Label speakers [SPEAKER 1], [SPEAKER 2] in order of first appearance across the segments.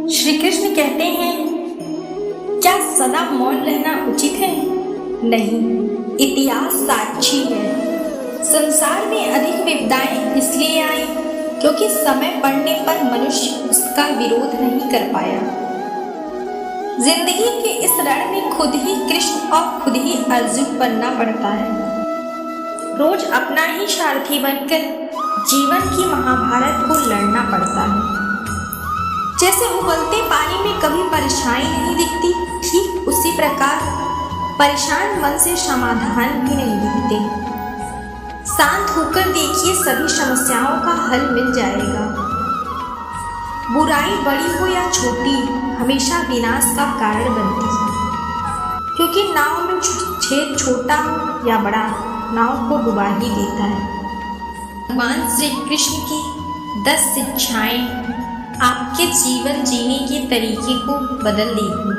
[SPEAKER 1] श्री कृष्ण कहते हैं, क्या सदा मौन रहना उचित है? नहीं, इतिहास साक्षी है। संसार में अधिक विपदाएं इसलिए आई क्योंकि समय पड़ने पर मनुष्य उसका विरोध नहीं कर पाया। जिंदगी के इस रण में खुद ही कृष्ण और खुद ही अर्जुन बनना पड़ता है। रोज अपना ही सारथी बनकर जीवन की महाभारत को लड़ना पड़ता है। जैसे उबलते पानी में कभी परेशानी नहीं दिखती, ठीक उसी प्रकार परेशान मन से समाधान भी नहीं दिखते। शांत होकर देखिए, सभी समस्याओं का हल मिल जाएगा। बुराई बड़ी हो या छोटी, हमेशा विनाश का कारण बनती है, क्योंकि नाव में छेद छोटा हो या बड़ा, नाव को डुबा ही देता है। भगवान श्री कृष्ण की 10 शिक्षाएं आपके जीवन जीने के तरीके को बदल देगी।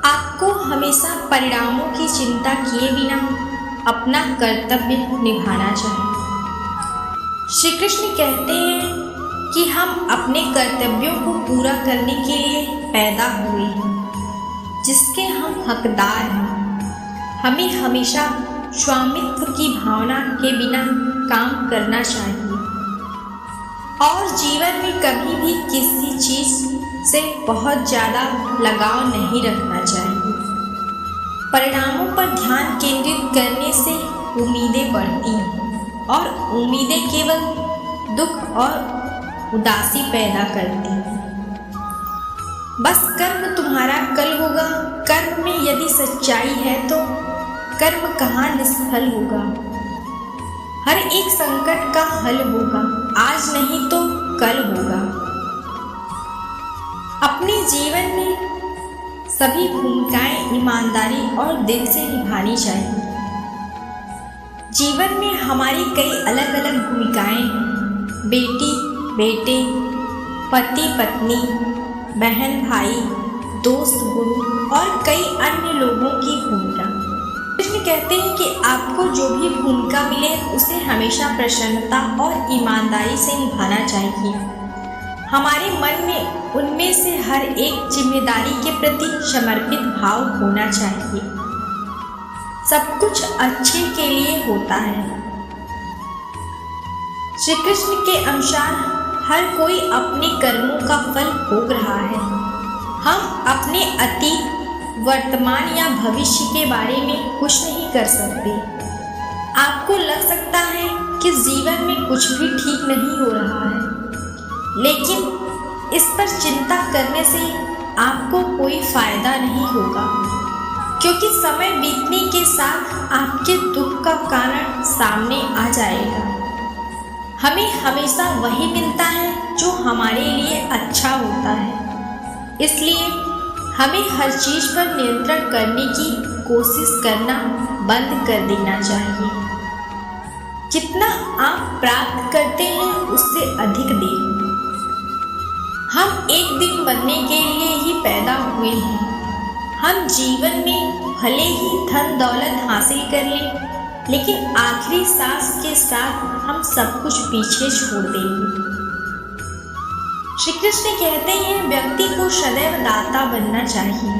[SPEAKER 1] आपको हमेशा परिणामों की चिंता किए बिना अपना कर्तव्य निभाना चाहिए। श्री कृष्ण कहते हैं कि हम अपने कर्तव्यों को पूरा करने के लिए पैदा हुए हैं, जिसके हम हकदार हैं। हमें हमेशा स्वामित्व की भावना के बिना काम करना चाहिए और जीवन में कभी भी किसी चीज से बहुत ज़्यादा लगाव नहीं रखना चाहिए। परिणामों पर ध्यान केंद्रित करने से उम्मीदें बढ़ती हैं और उम्मीदें केवल दुख और उदासी पैदा करती हैं। बस कर्म तुम्हारा कल होगा। कर्म में यदि सच्चाई है तो कर्म कहाँ निष्फल होगा। हर एक संकट का हल होगा, आज नहीं तो कल होगा। अपने जीवन में सभी भूमिकाएं ईमानदारी और दिल से निभानी चाहिए। जीवन में हमारी कई अलग अलग भूमिकाएं हैं। बेटी बेटे, पति पत्नी, बहन भाई, दोस्त गुरु और कई अन्य लोगों की भूमिका। कृष्ण कहते हैं कि आपको जो भी भूमिका मिले उसे हमेशा प्रसन्नता और ईमानदारी से निभाना चाहिए। हमारे मन में उनमें से हर एक जिम्मेदारी के प्रति समर्पित भाव होना चाहिए। सब कुछ अच्छे के लिए होता है। श्री कृष्ण के अनुसार हर कोई अपने कर्मों का फल भोग रहा है। हम अपने अतीत, वर्तमान या भविष्य के बारे में कुछ नहीं कर सकते। आपको लग सकता है कि जीवन में कुछ भी ठीक नहीं हो रहा है, लेकिन इस पर चिंता करने से आपको कोई फायदा नहीं होगा, क्योंकि समय बीतने के साथ आपके दुख का कारण सामने आ जाएगा। हमें हमेशा वही मिलता है जो हमारे लिए अच्छा होता है। इसलिए हमें हर चीज पर नियंत्रण करने की कोशिश करना बंद कर देना चाहिए। जितना आप प्राप्त करते हैं उससे अधिक दें। हम एक दिन बनने के लिए ही पैदा हुए हैं। हम जीवन में भले ही धन दौलत हासिल कर लें, लेकिन आखिरी सांस के साथ हम सब कुछ पीछे छोड़ देंगे। श्री कृष्ण कहते हैं, व्यक्ति को सदैव दाता बनना चाहिए।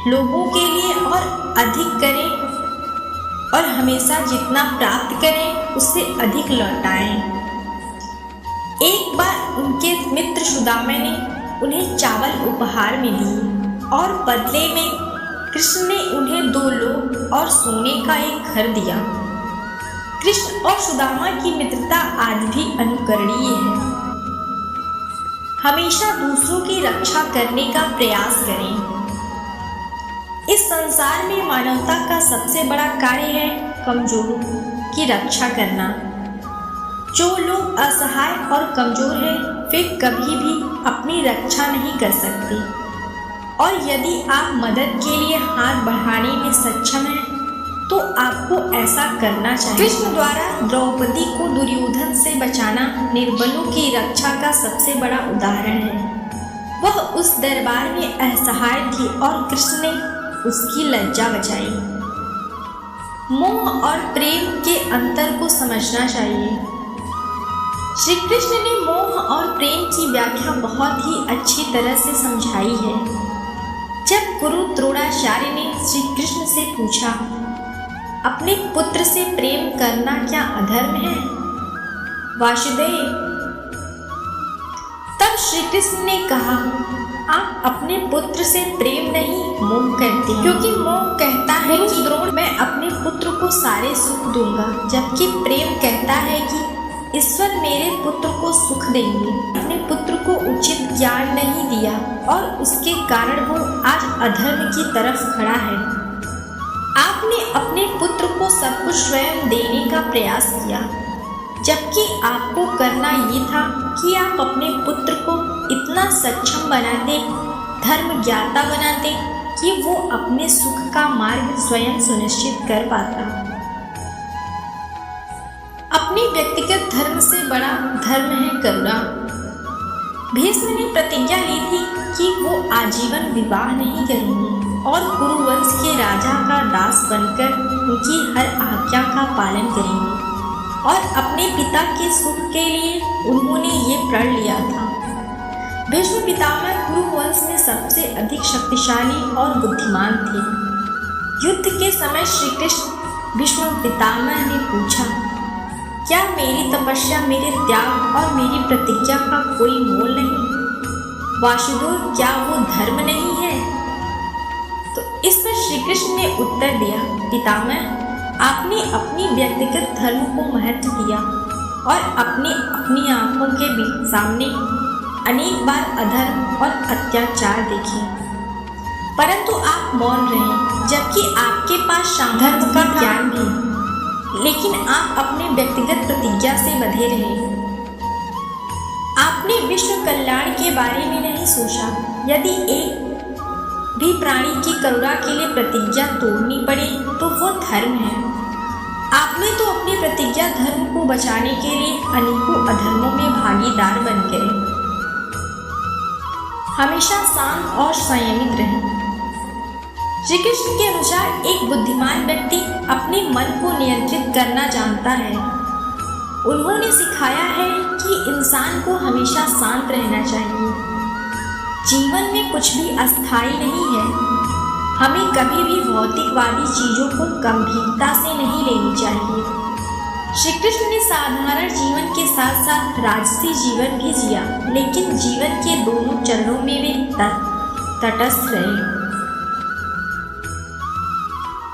[SPEAKER 1] लोगों के लिए और अधिक करें और हमेशा जितना प्राप्त करें उससे अधिक लौटाएं। एक बार उनके मित्र सुदामा ने उन्हें चावल उपहार में दिए और बदले में कृष्ण ने उन्हें 2 लोक और सोने का एक घर दिया। कृष्ण और सुदामा की मित्रता आज भी अनुकरणीय है। हमेशा दूसरों की रक्षा करने का प्रयास करें। इस संसार में मानवता का सबसे बड़ा कार्य है कमजोरों की रक्षा करना। जो लोग असहाय और कमजोर हैं, वे कभी भी अपनी रक्षा नहीं कर सकते, और यदि आप मदद के लिए हाथ बढ़ाने में सक्षम हैं, तो आपको ऐसा करना चाहिए। कृष्ण द्वारा द्रौपदी को दुर्योधन से बचाना निर्बलों की रक्षा का सबसे बड़ा उदाहरण है। वह उस दरबार में असहाय थी और कृष्ण ने उसकी लज्जा बचाई। मोह और प्रेम के अंतर को समझना चाहिए। श्री कृष्ण ने मोह और प्रेम की व्याख्या बहुत ही अच्छी तरह से समझाई है। जब गुरु द्रोणाचार्य ने श्री कृष्ण से पूछा, अपने पुत्र से प्रेम करना क्या अधर्म है वासुदेव? तब श्री कृष्ण ने कहा, आप अपने पुत्र से प्रेम नहीं मोह करते, क्योंकि मोह कहता है कि द्रोण मैं अपने पुत्र को सारे सुख दूंगा, जबकि प्रेम कहता है कि ईश्वर मेरे पुत्र को सुख देंगे। अपने पुत्र को उचित ज्ञान नहीं दिया और उसके कारण वो आज अधर्म की तरफ खड़ा है। आपने अपने पुत्र को सब कुछ स्वयं देने का प्रयास किया, जबकि आपको करना ये था कि आप अपने पुत्र को इतना सक्षम बनाते, धर्म ज्ञाता बनाते कि वो अपने सुख का मार्ग स्वयं सुनिश्चित कर पाता। अपने व्यक्तिगत धर्म से बड़ा धर्म है करुणा। भीष्म ने प्रतिज्ञा ली थी कि वो आजीवन विवाह नहीं करेंगे और कुरुवंश के राजा का दास बनकर उनकी हर आज्ञा का पालन करेंगे, और अपने पिता के सुख के लिए उन्होंने ये प्रण लिया था। भीष्म पितामह कुरुवंश में सबसे अधिक शक्तिशाली और बुद्धिमान थे। युद्ध के समय श्री कृष्ण भीष्म पितामह ने पूछा, क्या मेरी तपस्या, मेरे त्याग और मेरी प्रतिज्ञा का कोई मोल नहीं? वासुदेव, क्या वो धर्म नहीं है? तो इस पर श्री कृष्ण ने उत्तर दिया, पितामह, आपने अपनी व्यक्तिगत धर्म को महत्व दिया और अपनी आंखों के सामने अनेक बार अधर्म और अत्याचार देखे, परंतु आप मौन रहे, जबकि आपके पास धर्म का ज्ञान भी, लेकिन आप अपने व्यक्तिगत प्रतिज्ञा से बंधे रहे। आपने विश्व कल्याण के बारे में नहीं सोचा। यदि एक भी प्राणी की करुणा के लिए प्रतिज्ञा तोड़नी पड़े तो वो धर्म है। आपने तो अपनी प्रतिज्ञा धर्म को बचाने के लिए अनेकों अधर्मों में भागीदार बन गए। हमेशा शांत और संयमित रहें। श्री कृष्ण के अनुसार एक बुद्धिमान व्यक्ति अपने मन को नियंत्रित करना जानता है। उन्होंने सिखाया है कि इंसान को हमेशा शांत रहना चाहिए। जीवन में कुछ भी अस्थायी नहीं है। हमें कभी भी भौतिकवादी चीजों को गंभीरता से नहीं लेनी चाहिए। श्री कृष्ण ने साधारण जीवन के साथ साथ राजसी जीवन भी जिया, लेकिन जीवन के दोनों चरणों में वे तटस्थ रहे।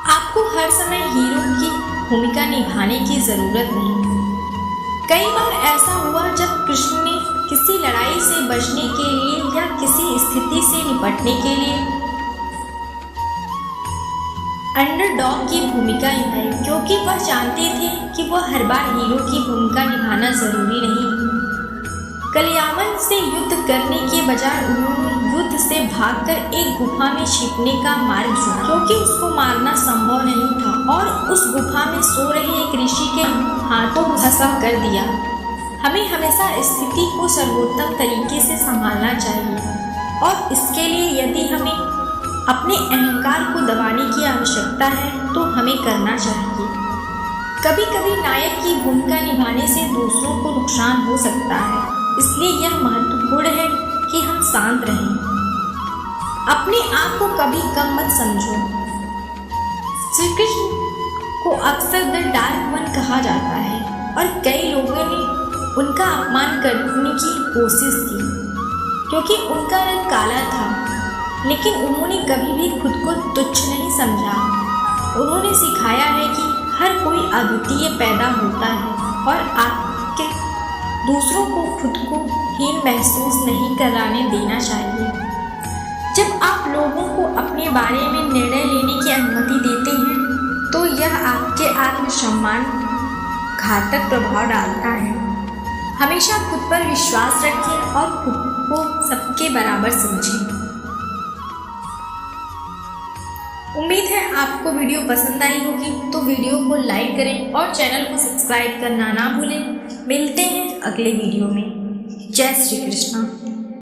[SPEAKER 1] आपको हर समय हीरो की भूमिका निभाने की जरूरत नहीं। कई बार ऐसा हुआ जब कृष्ण ने किसी लड़ाई से बचने के लिए या किसी स्थिति से निपटने के लिए अंडरडॉग की भूमिका निभाई, क्योंकि वह जानते थे कि वह हर बार हीरो की भूमिका निभाना जरूरी नहीं। कलियामन से युद्ध करने के बजाय उन्होंने युद्ध से भागकर एक गुफा में छिपने का मार्ग चुना, क्योंकि उसको मारना संभव नहीं था, और उस गुफा में सो रहे एक ऋषि के हाथों धंसा कर दिया। हमें हमेशा स्थिति को सर्वोत्तम तरीके से संभालना चाहिए, और इसके लिए यदि हमें अपने अहंकार को दबाने की आवश्यकता है तो हमें करना चाहिए। कभी कभी नायक की भूमिका निभाने से दूसरों को नुकसान हो सकता है, इसलिए यह महत्वपूर्ण है कि हम शांत रहें। अपने आप को कभी कम मत समझो। श्री कृष्ण को अक्सर द डार्क वन कहा जाता है, और कई लोगों ने उनका अपमान करने की कोशिश की, क्योंकि उनका रंग काला था, लेकिन उन्होंने कभी भी खुद को तुच्छ नहीं समझा। उन्होंने सिखाया है कि हर कोई अद्वितीय पैदा होता है, और आपके दूसरों को खुद को हीन महसूस नहीं कराने देना चाहिए। जब आप लोगों को अपने बारे में निर्णय लेने की अनुमति देते हैं तो यह आपके आत्मसम्मान घातक प्रभाव डालता है। हमेशा खुद पर विश्वास रखें और खुद को सबके बराबर समझें। उम्मीद है आपको वीडियो पसंद आई होगी, तो वीडियो को लाइक करें और चैनल को सब्सक्राइब करना ना भूलें। मिलते हैं अगले वीडियो में। जय श्री कृष्ण।